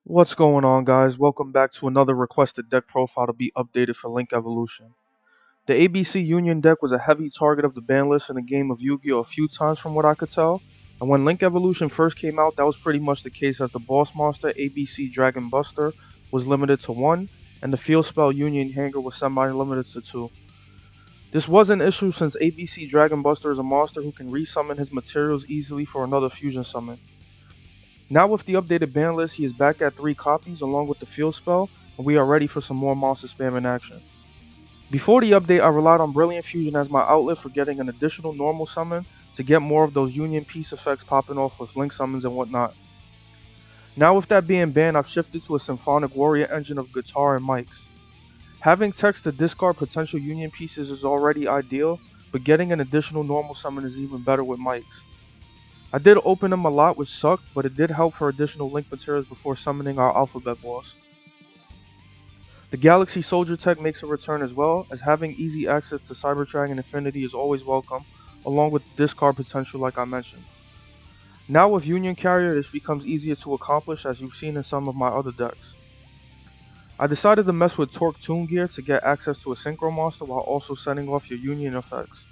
What's going on, guys? Welcome back to another requested deck profile to be updated for Link Evolution. The ABC Union deck was a heavy target of the ban list in a game of Yu-Gi-Oh! A few times from what I could tell, and when Link Evolution first came out, that was pretty much the case as the boss monster ABC Dragon Buster was limited to 1, and the field spell Union Hangar was semi-limited to 2. This was an issue since ABC Dragon Buster is a monster who can resummon his materials easily for another fusion summon. Now with the updated ban list, he is back at 3 copies along with the field spell, and we are ready for some more monster spam in action. Before the update, I relied on Brilliant Fusion as my outlet for getting an additional normal summon to get more of those Union piece effects popping off with Link summons and whatnot. Now with that being banned, I've shifted to a Symphonic warrior engine of Guitaar and Mechs. Having text to discard potential Union pieces is already ideal, but getting an additional normal summon is even better with Mechs. I did open them a lot, which sucked, but it did help for additional Link materials before summoning our Alphabet boss. The Galaxy Soldier tech makes a return as well, as having easy access to Cyber Dragon Infinity is always welcome, along with discard potential like I mentioned. Now with Union Carrier, this becomes easier to accomplish as you've seen in some of my other decks. I decided to mess with Torque Toon Gear to get access to a Synchro monster while also setting off your Union effects.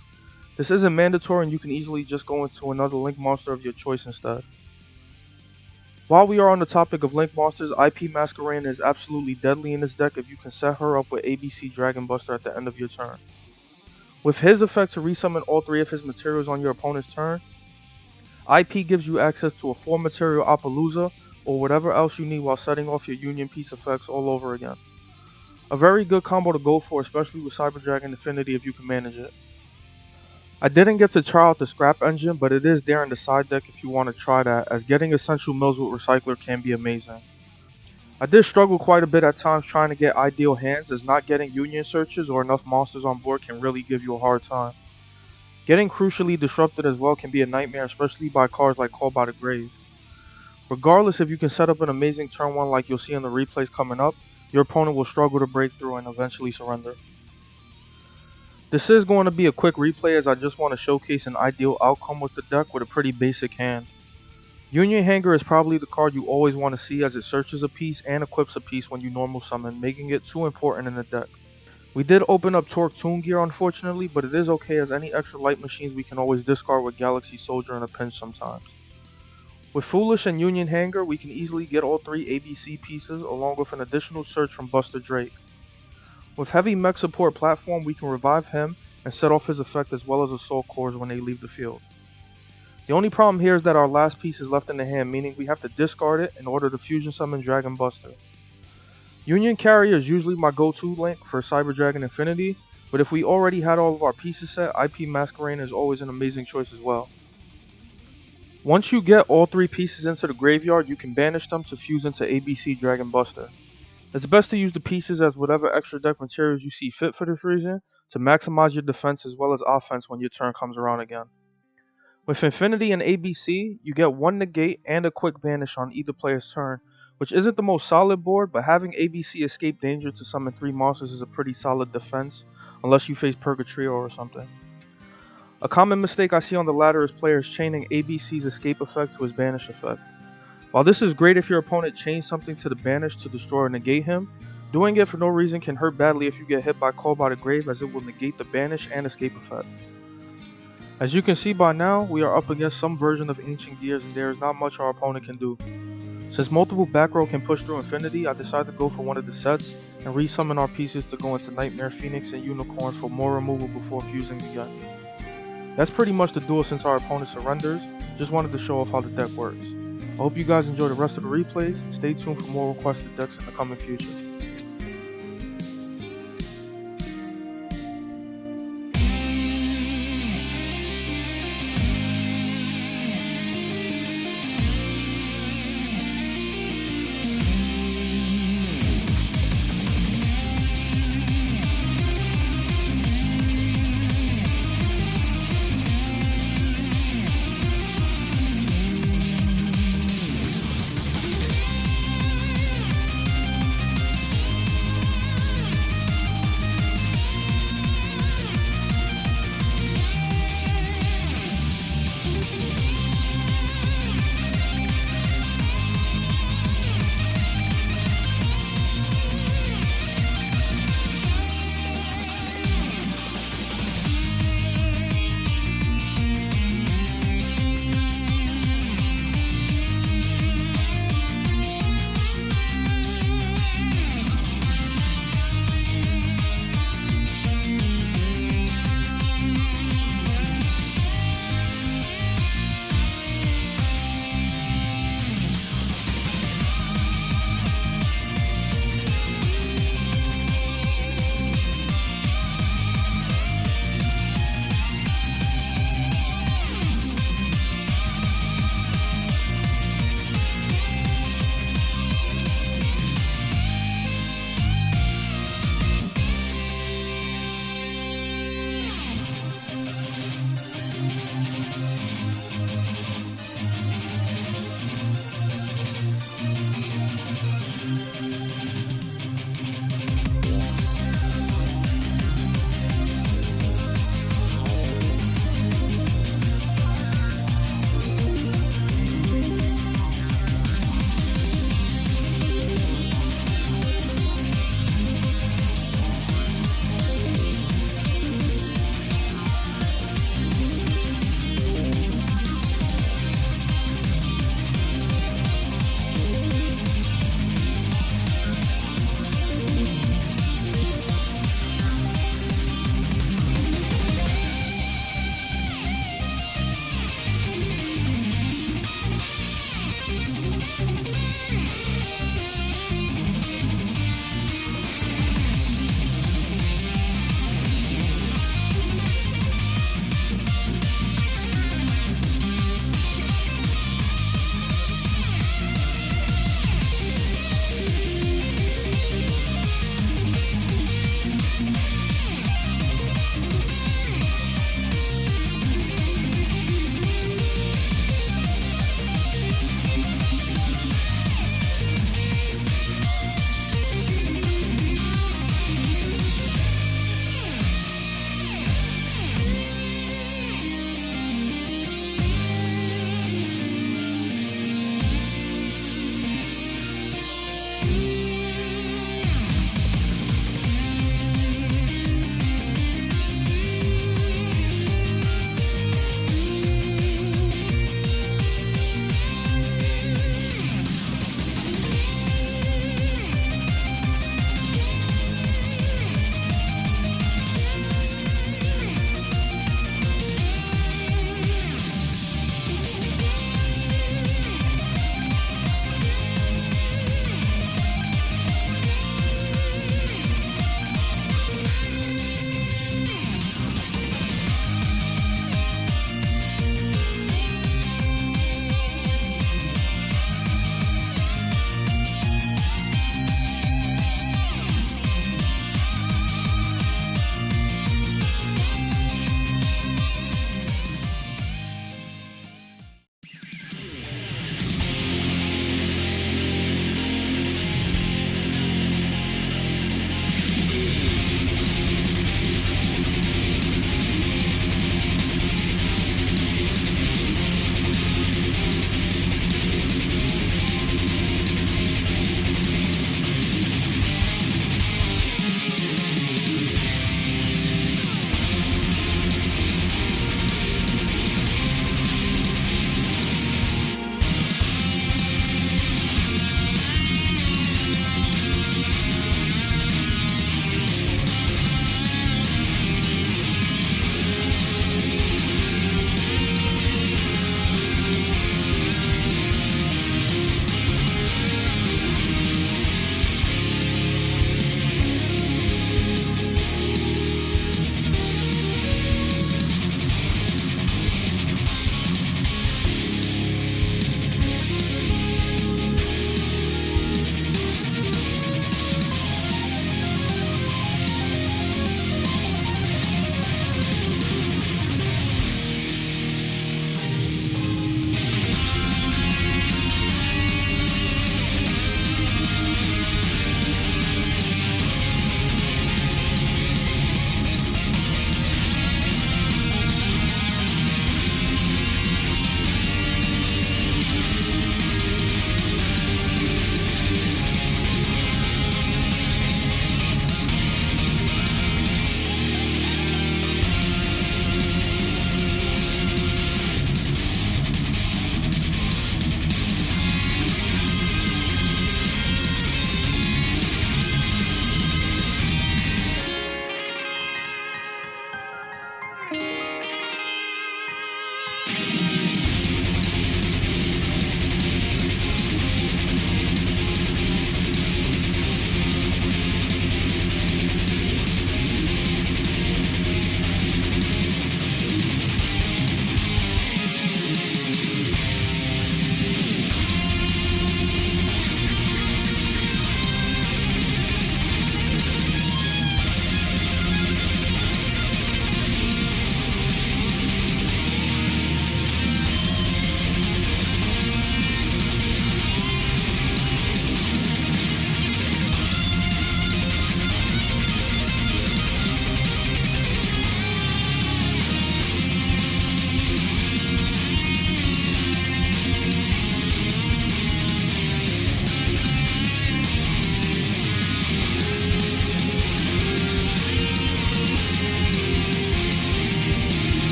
This isn't mandatory and you can easily just go into another Link monster of your choice instead. While we are on the topic of Link monsters, IP Masquerade is absolutely deadly in this deck if you can set her up with ABC Dragon Buster at the end of your turn. With his effect to resummon all 3 of his materials on your opponent's turn, IP gives you access to a 4 material Appaloosa or whatever else you need while setting off your Union piece effects all over again. A very good combo to go for, especially with Cyber Dragon Infinity if you can manage it. I didn't get to try out the scrap engine, but it is there in the side deck if you want to try that, as getting essential mills with recycler can be amazing. I did struggle quite a bit at times trying to get ideal hands, as not getting Union searches or enough monsters on board can really give you a hard time. Getting crucially disrupted as well can be a nightmare, especially by cards like Call by the Grave. Regardless, if you can set up an amazing turn 1 like you'll see in the replays coming up, your opponent will struggle to break through and eventually surrender. This is going to be a quick replay as I just want to showcase an ideal outcome with the deck with a pretty basic hand. Union Hangar is probably the card you always want to see as it searches a piece and equips a piece when you normal summon, making it too important in the deck. We did open up Torque Toon Gear unfortunately, but it is okay as any extra light machines we can always discard with Galaxy Soldier in a pinch sometimes. With Foolish and Union Hangar, we can easily get all 3 ABC pieces along with an additional search from Buster Drake. With heavy mech support platform, we can revive him and set off his effect as well as assault cores when they leave the field. The only problem here is that our last piece is left in the hand, meaning we have to discard it in order to fusion summon Dragon Buster. Union Carrier is usually my go-to link for Cyber Dragon Infinity, but if we already had all of our pieces set, IP Masquerade is always an amazing choice as well. Once you get all 3 pieces into the graveyard, you can banish them to fuse into ABC Dragon Buster. It's best to use the pieces as whatever extra deck materials you see fit for this reason to maximize your defense as well as offense when your turn comes around again. With Infinity and ABC, you get 1 negate and a quick banish on either player's turn, which isn't the most solid board, but having ABC escape danger to summon 3 monsters is a pretty solid defense, unless you face Purgatrio or something. A common mistake I see on the ladder is players chaining ABC's escape effect to his banish effect. While this is great if your opponent chains something to the banish to destroy or negate him, doing it for no reason can hurt badly if you get hit by Call by the Grave, as it will negate the banish and escape effect. As you can see by now, we are up against some version of Ancient Gears and there is not much our opponent can do. Since multiple back row can push through Infinity, I decided to go for one of the sets and resummon our pieces to go into Nightmare Phoenix and Unicorn for more removal before fusing again. That's pretty much the duel since our opponent surrenders. Just wanted to show off how the deck works. I hope you guys enjoy the rest of the replays. Stay tuned for more requested decks in the coming future.